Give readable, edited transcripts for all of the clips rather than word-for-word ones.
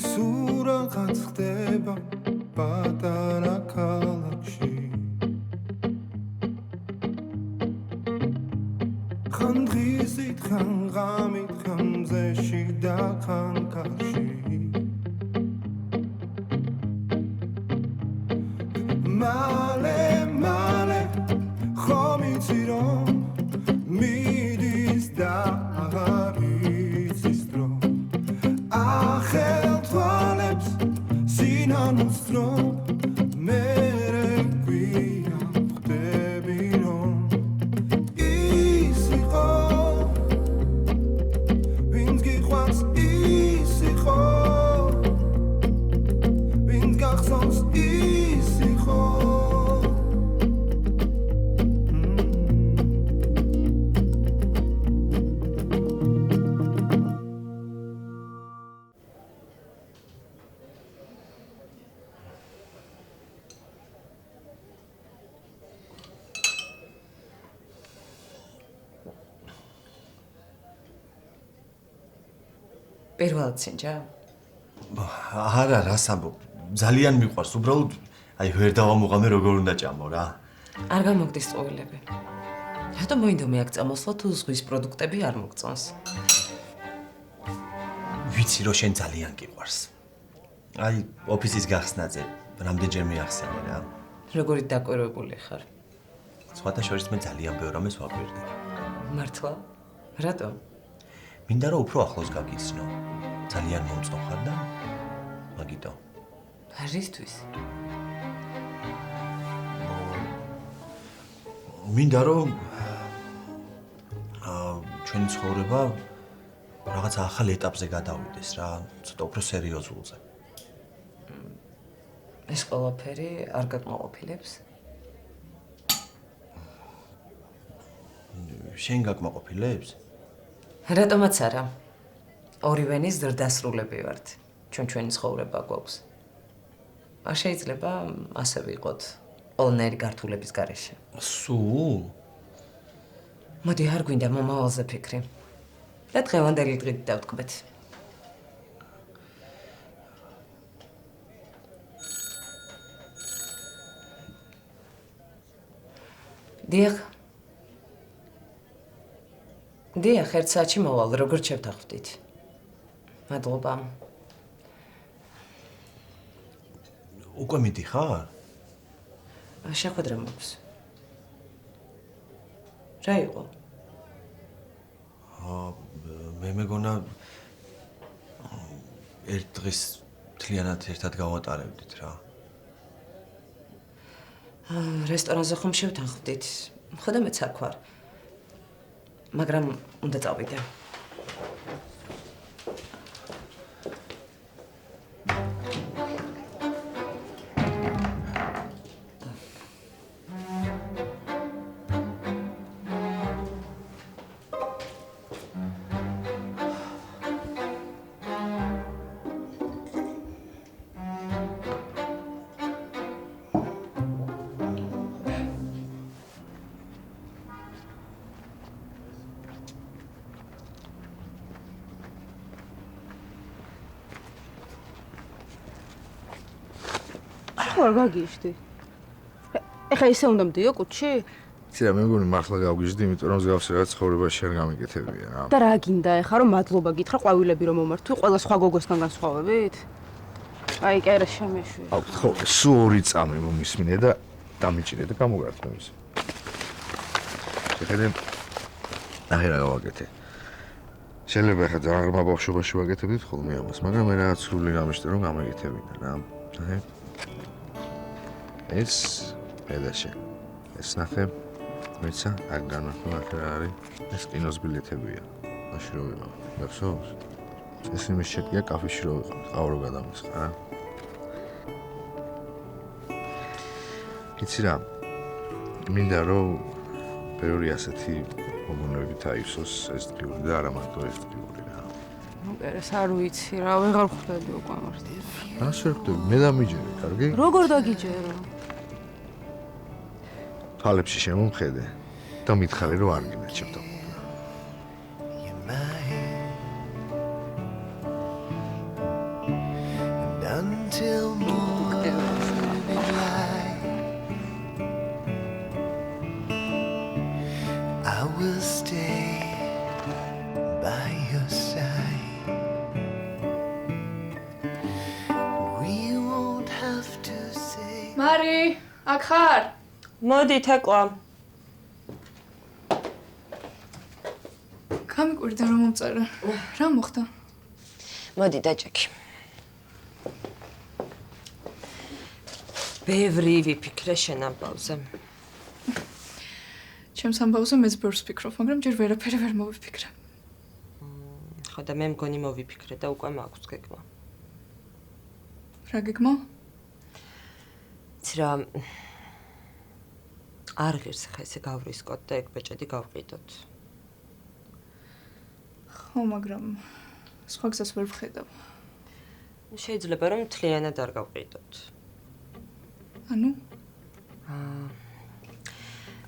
სურაღაც ხდება პატარა ქალაქში ხან დღისით ხან ღამით ხან მზეში და ხან კარში მალე ხომ იცი რომ მიდის და აღარ იცის დრო ახელ თვალებს სინანულს რომ მერე გვიან ხვდები რომ ის იყო ვინც გიყვარს ის იყო ვინც გახსოვს ის იყო პირველად სინჯა? არა, რას ამბობ. ძალიან მიყვარს, უბრალოდ აი ვერ დავამოღამე როგორ უნდა ჭამო რა. არ გამოგდის წვილები. რატომ მოინდა მე აქ წამოსვლა თუ ზღვის პროდუქტები არ მოგწონს? ვიცი რომ შენ ძალიან გიყვარს. აი ოფისის გახსნაზე რამდენჯერ მიახსენე რა. როგორი დაკვირვებული ხარ? სხვათა შორის მე ძალიან ბევრ ამას ვაკვირდები. მართლა? რატომ? მინდა რომ უფრო ახლოს გაგიცნო. ძალიან მომწონს ხარ და მაგიტო. რისთვის? მინდა რომ ჩვენი ცხოვრება რაღაც ახალ ეტაპზე გადავიდეს რა, ცოტა უფრო სერიოზულზე. ეს ყველაფერი არ გაკმაყოფილებს? შენ გაკმაყოფილებს? რატომაც არა? ორივენის ზრდასრულები ვართ. ჩვენი ცხოვრება გვაქვს. არ შეიძლება ასე ვიყოთ ყველნაირი გართულების გარეშე. სულ? მოდი არ გვინდა მომავალზე ფიქრი. და დღევანდელი დღით დავტკბეთ. დიახ, ერთ საათში მოვალ, როგორ შევთანხმდით? მადლობა. უკვე მიდიხარ? შეხვედრა მაქვს. რა იყო? მე მეგონა ერთ დღეს მთლიანად ერთად გავატარებდით რა. რესტორანზე ხომ შევთანხმდით? ხოდა მეც აქ ვარ. მაგრამ უნდა წავიდე. არ გაგიჟდი. ეხლა ისე უნდა მდიო კუჩი? ცირა მე მგონი მართლა გავგიჟდი, იმიტომ რომ ზევს რაღაც ცხოვრებაში არ გამიგეთებია რა. და რა გინდა ეხლა რომ მადლობა გითხრა ყვავილები რომ მომართვი ყველა სხვა გოგოსთან განსხვავებით? აი კერა შემეშვი. აუ ხო, სულ ორი წამი მომისმინე და დამიჭირე და გამოგართმე ის. შეხედე აი რა გავაკეთე. შეიძლება ეხლა ძალიან ღრმა ბავშვობაში ვაკეთებდით ხოლმე ამას, მაგრამ მე რაღაც სრული გამიშტე რომ გამიგეთებინა რა. აჰა. ეს პედაში. ეს ნახე მეცა აქ განახო აქ რა არის? ეს კინოს ბილეთებია. მაშინ რო ვიყავ. გახსოვს? ეს იმის შეკია კაფეში რო ვიყავ, ყავრო გადამისხა რა. იცი რა, მინდა რომ ბევრი ასეთი მომონები დაისოს ეს დღიური და არა მარტო ეს დღიური რა. ნუ კერეს არ ვიცი რა, ვეღარ ხვდები უკვე მარტო. რას ვერ ხვდები? მე დამიჯერე, კარგი? როგორ დაგიჯერო? თვალებში შემომხედე და მითხარი რომ არ გინაჩებდო. I will stay by your side. We won't have to say. მარი, აქ ხარ? მოდი თეკლა. გამიკვირდა რომ მომწერა. რა მოხდა? მოდი დაჭექი. ბევრი ვიფიქრე შენ ამბავზე. ჩემს ამბავზე მეც ბევრს ვფიქრობ, მაგრამ ჯერ ვერაფერი ვერ მოვიფიქრე. ხო და მე მგონი მოვიფიქრე და უკვე მაქვს გეგმა. რა გეგმა? იცი რა არ ღირს ხა ესე გავრისკოთ და ეგ ბეჭედი გავყიდოთ. ხო, მაგრამ სხვა გზას ვერ ვხედავ. შეიძლება რომ მთლიანად არ გავყიდოთ. ანუ?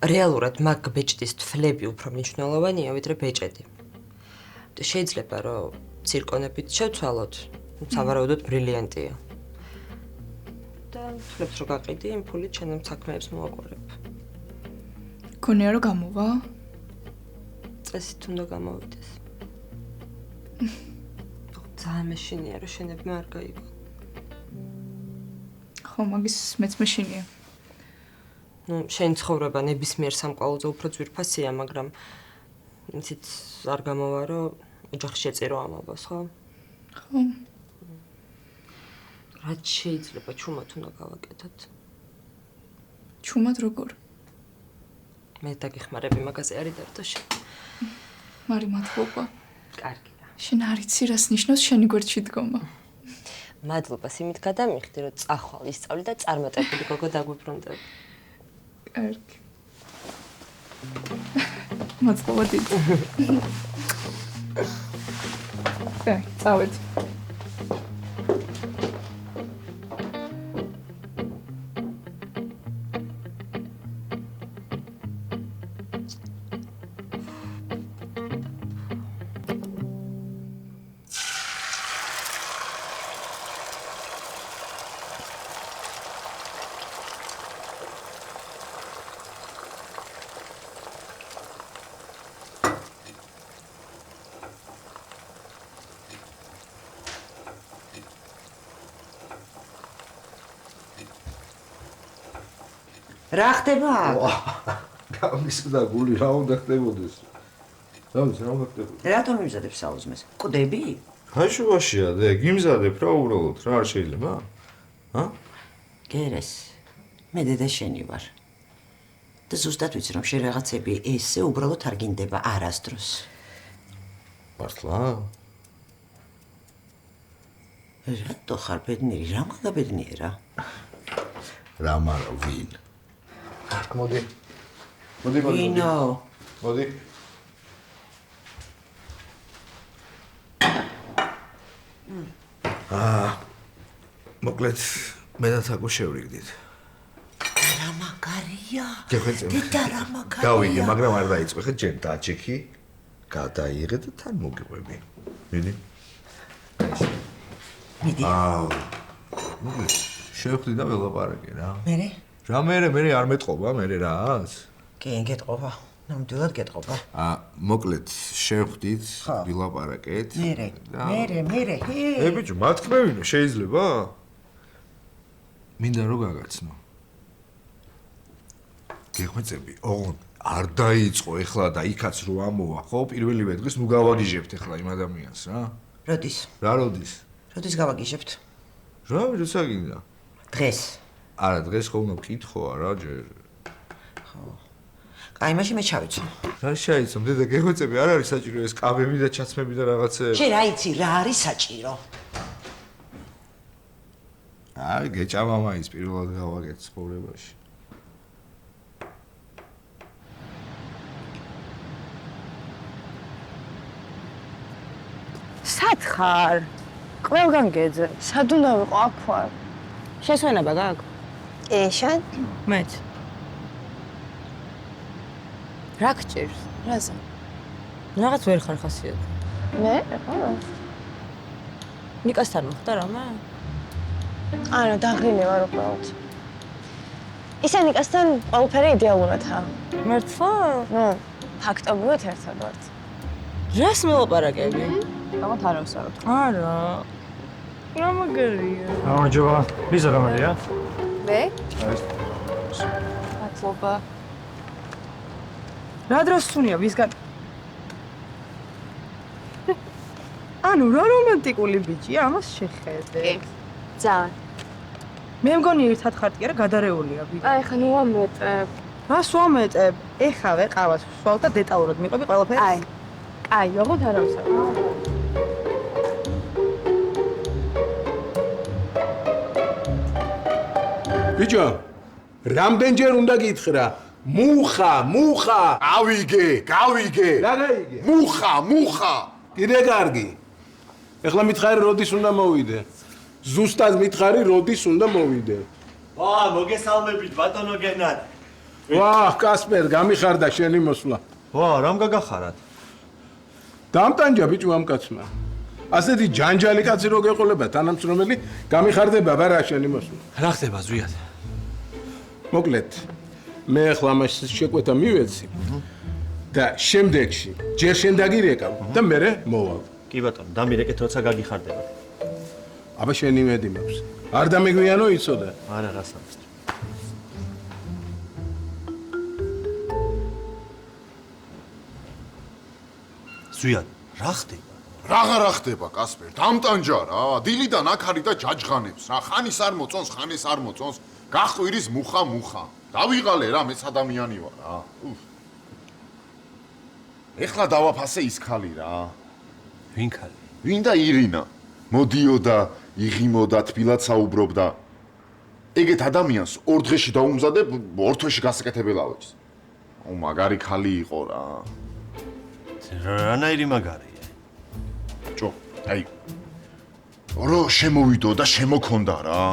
რეალურად მაგ ბეჭდის თვლები უფრო მნიშვნელოვანია ვიდრე ბეჭედი. და შეიძლება რომ ცირკონებით შევცვალოთ, სავარაუდოდ ბრილიანტია. და თვლებს რო გაყიდი, იმ ფულით ჩემს საქმეებს მოვაყურებ. გონია რომ გამოვა? წესით უნდა გამოვიდეს. ძალიან მეშინია რომ შენებმა არ გაიგო. ხო, მაგის მეც მეშინია. ნუ შენ ცხოვრება ნებისმიერ სამყაროზე უფრო ძვირფასია, მაგრამ იცით არ გამოვა რომ ოჯახში ეწირო ამობას, ხო? ხო. რაც შეიძლება ჩუმად უნდა გავაკეთოთ. ჩუმად როგორ? მე დაგიხმარები მაგაზე არის დარდოშე. მარი, მადლობა. კარგი რა. შენ არ იცი რას ნიშნავს შენი გვერდში დგომა. მადლობას იმით გადამიხდი, რომ წახვალ ისწავლი და წარმატებული გოგო დაგვიბრუნდები. კარგი. მადლობა დიდი. აი, წავედი. რა ხდება? გამისკდა გული, რა უნდა ხდებოდეს? რა ვიცი, რა უნდა ხდებოდეს? რატომ იმზადებ საუზმეს? კვდები? ხაშუაშია, დე, გიმზადებ რა უბრალოდ, რა არ შეიძლება? გერეს. მე დედა შენი ვარ. და ზუსტად ვიცი რომ შენ რაღაცები ესე უბრალოდ არ გინდება არასდროს. მართლა? რატო ხარ ბედნიერი? რა მაგაბედნიერა? რა მარა ვინ? მოდი. მოდი. ვინო? მოდი. მოკლედ მე და თაკო შევრიგდით. რა მაგარია? გეხვეწე. დედა რა მაგარია? გავიგე, მაგრამ არ დაიწყო, ხე ჯერ დაჭექი, გადაიღე და თან მოგიყვები. მიდი. მიდი. მოკლედ შევხვდი და ველაპარაკე რა. მერე? რა მერე არ მეტყობა, მერე რას? კი, გეტყობა. ნამდვილად გეტყობა. მოკლედ შევხვდით, ვილაპარაკეთ. მერე. ე ბიჭო, მათქმევინო, შეიძლება? მინდა რომ გაგაცნო. გეხვეწები, ოღონდ არ დაიწყო ეხლა და იქაც რო ამოვა, ხო, პირველივე დღეს ნუ გავაგიჟებთ ეხლა იმ ადამიანს, რა? როდის? რა როდის? როდის გავაგიჟებთ? რა როცა გინდა? დღეს. არა, დღეს ხოლმე მკითხოვა რა ჯერ. აი, მაშინ მე ჩავიცო. რა შეიცო, დედა, გეხვეწები, არ არის საჭირო ეს კავები და ჩაცმები და რაღაცეები. შენ რა იცი, რა არის საჭირო? აი, გეჭამა მაინც პირველად გავაკეთე ცხოვრებაში. სად ხარ? ყველგან გეძე. სად უნდა ვიყო აქ ვარ? შესვენება გაქვს? კი, შენ? მეც. რა გჭირს? რაზე? რაღაც ვერ ხარ ხასიათი. მე? ნიკასთან მოხდა რამე? არა, დაღლინე ვარ უბრალოდ. ისე ნიკასთან ყველაფერი იდეალურადაა. მართლა? ნუ, ფაქტობრივად ერთად ვართ. რას მელაპარაკები? ალბათ არ ავსაროთ. არა. რა მაგარია. გამარჯობა. ლიზა გამარია? მე? მადლობა. რა დროს სუნია ვისგან? ანუ რა რომანტიკული ბიჭია, ამას შეხედე. ძალიან. მე მგონი ერთად ხართ კი არა გადარეულია ბიჭი. აი ხა ნუ ამეტებ. რას ვამეტებ? ეხავე ყავას ვსვავ და დეტალურად მიყვები ყველაფერს. აი. აი, როგორ არ ავსაროთ. ბიჭო, რამდენჯერ უნდა გითხრა? მუხა. გავიგე. რა გაიგე? მუხა. კიდე კარგი. ეხლა მითხარი როდის უნდა მოვიდე? ზუსტად მითხარი როდის უნდა მოვიდე? ვა, მოგესალმებით ბატონო გენად. ვაჰ, კასპერ, გამიხარდა შენი მოსვლა. ვა, რამ გაგახარათ? დამტანჯა ბიჭო ამ კაცმა. ასეთი ჯანჯალი კაცი რო გეყოლება თანამშრომელი, გამიხარდება ბარა შენი მოსვლა. რა ხდება ზვიად? მოკლედ, მე ახლა ამას შეკვეთა მივეცი და შემდეგში ჯერ შენ დაგირეკავ და მე მოვალ. კი ბატონო, დამირეკეთ როცა გაგიხარდება. აბა შენ იმედი მაქვს. არ დამეგვიანო იცოდა. არა, რასაც. ზვიად, რა ხდება? რა ხდება, კასპერ? დამტანჯა რა. დილიდან აქ არის და ჯაჯღანებს რა. ხანის არ მოწონს. გახვირის მუხა. დავიღალე რა, მეც ადამიანი ვარ რა. ეხლა დავაფასე ის ხალი რა. ვინ ხალი? ვინ და ირინა. მოდიოდა, იღიმოდა, თბილად საუბრობდა. ეგეთ ადამიანს ორ დღეში დაუმზადებ, ორ თვეში გასაკეთებელავებს. მაგარი ხალი იყო რა. რანაირი მაგარია? ჯო, აი. რო შემოვიდო და შემოქონდა რა.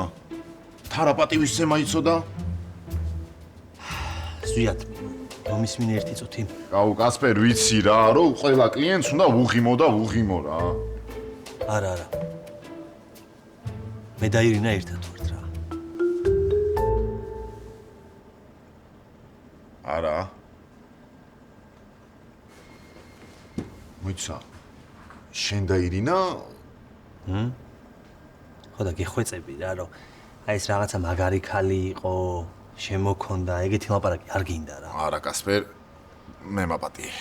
თარაპატივის ზემა იცოდა? ზვიად, მომისმინე ერთი წუთი. გაუ კასპერ ვიცი რა, რომ ყველა კლიენტს უნდა უღიმო რა. არა. მე და ირინა ერთად ვართ რა. არა. მოიცა. შენ და ირინა? ხო და გეხვეწები რა, რომ აი ეს რაღაცა მაგარი ხალი იყო, შემოქონდა, ეგეთი ლაპარაკი არ გინდა რა. არა, კასპერ, მე მაპატიე.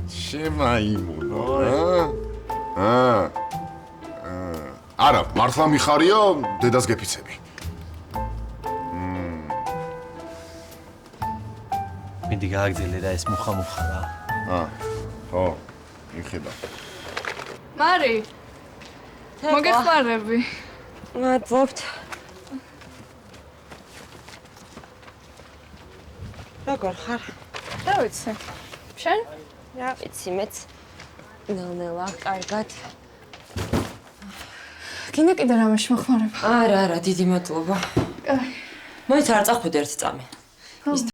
შემაიმუნო, არა, მართლა მიხარია, დედას გეფიცები. მინდი გააგრძელე რა ეს მუხა რა. ხო, მიხედა. მარი, მოგეხმარები. მადლობთ. როგორ ხარ? რა ვიცი. შენ? რა ვიცი, მეც ნელ-ნელა, კარგად. გინდა კიდე რამეში მოხმარება? არა, დიდი მადლობა. კაი. მოიცა არ წახვიდე ერთი წამი. ის